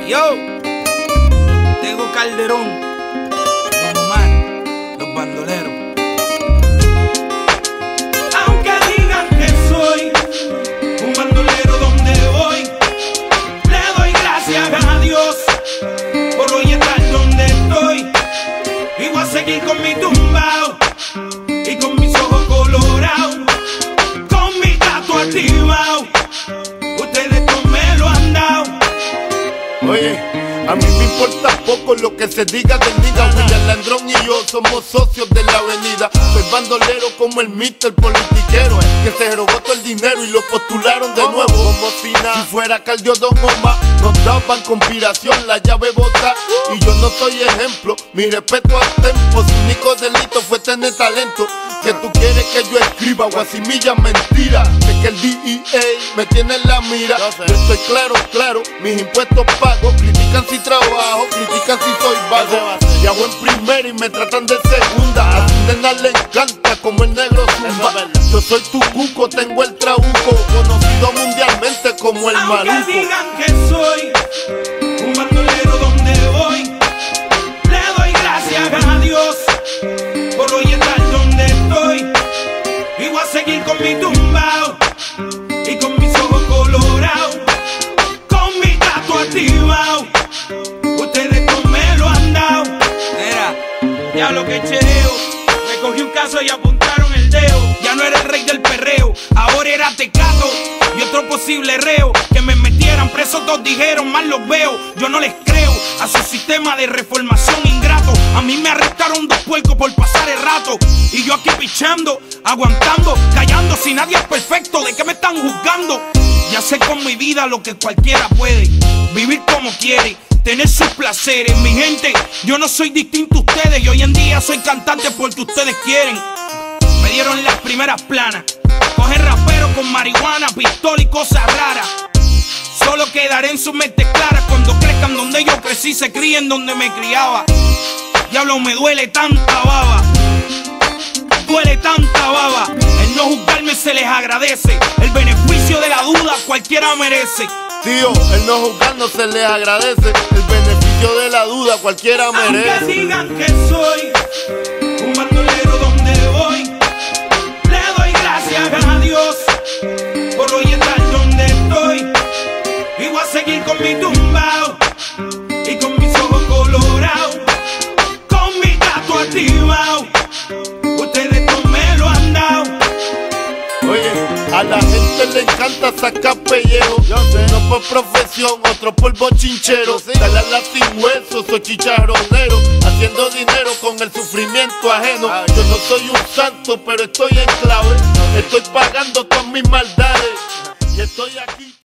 Yo, Tego Calderón, Don Omar, los bandoleros. Aunque digan que soy un bandolero donde voy, le doy gracias a Dios por hoy estar donde estoy. Y voy a seguir con mi tumbao y con mis ojos colorados, con mi gato activado. Ustedes no me lo han dado. Oye, a mí me importa poco lo que se diga del nigga. William Landrón y yo somos socios de la avenida. Soy bandolero como el Mr. Politiquero, que se robó todo el dinero y lo postularon de nuevo. Como si fuera Cardio Don Omar, nos daban conspiración, la llave bota. Y yo no soy ejemplo, mi respeto al tempo. Su único delito fue tener talento. Que tú quieres que yo escriba guasimilla mentira. Sé que el DEA me tiene en la mira. Yo estoy claro, mis impuestos pago. Critican si trabajo, critican si soy vago. Y hago en primera y me tratan de segunda. A su nena le encanta como el negro zumba. Yo soy tu cuco, tengo el trabuco, conocido mundialmente como el maluco. Aunque digan que soy un bandolero donde voy, le doy gracias a Dios por hoy estar donde estoy. Y voy a seguir con mi tumbao y con mis ojos colorados, con mi gato activado. Ustedes no me lo han dado. Mira, diablo que chereo, me cogí un caso y apuntaron el dedo. Ya no era el rey del perreo, ahora era Tecato y otro posible reo. Que me metieran preso, todos dijeron, mal los veo. Yo no les creo a su sistema de reformación ingrato. A mí me arrestaron 2 puercos por pasar el rato, y yo aquí pichando, aguantando, callando. Si nadie es perfecto, ¿de qué me están juzgando? Ya sé con mi vida lo que cualquiera puede, vivir como quiere, tener sus placeres. Mi gente, yo no soy distinto a ustedes, y hoy en día soy cantante porque ustedes quieren. Me dieron las primeras planas, coger rapero con marihuana, pistola y cosas raras. Solo quedaré en sus mentes claras cuando crezcan donde yo crecí, se críen donde me criaba. Diablo, me duele tanta baba, duele tanta baba. El no juzgarme se les agradece, el beneficio de la duda cualquiera merece. Tío, el no juzgarnos se les agradece, el beneficio de la duda cualquiera merece. Aunque digan que soy un bandolero donde voy, le doy gracias a Dios por hoy estar donde estoy. Y voy a seguir con mi tumbao y con mis ojos colorados, con mi gato activado. Ustedes no me lo han dado. Oye, a la gente le encanta sacar pellejo. Uno por profesión, otro por bochinchero. Dale a la sin hueso, soy chicharronero, haciendo dinero con el sufrimiento ajeno. Yo no soy un santo, pero estoy en clave. Estoy pagando todas mis maldades y estoy aquí.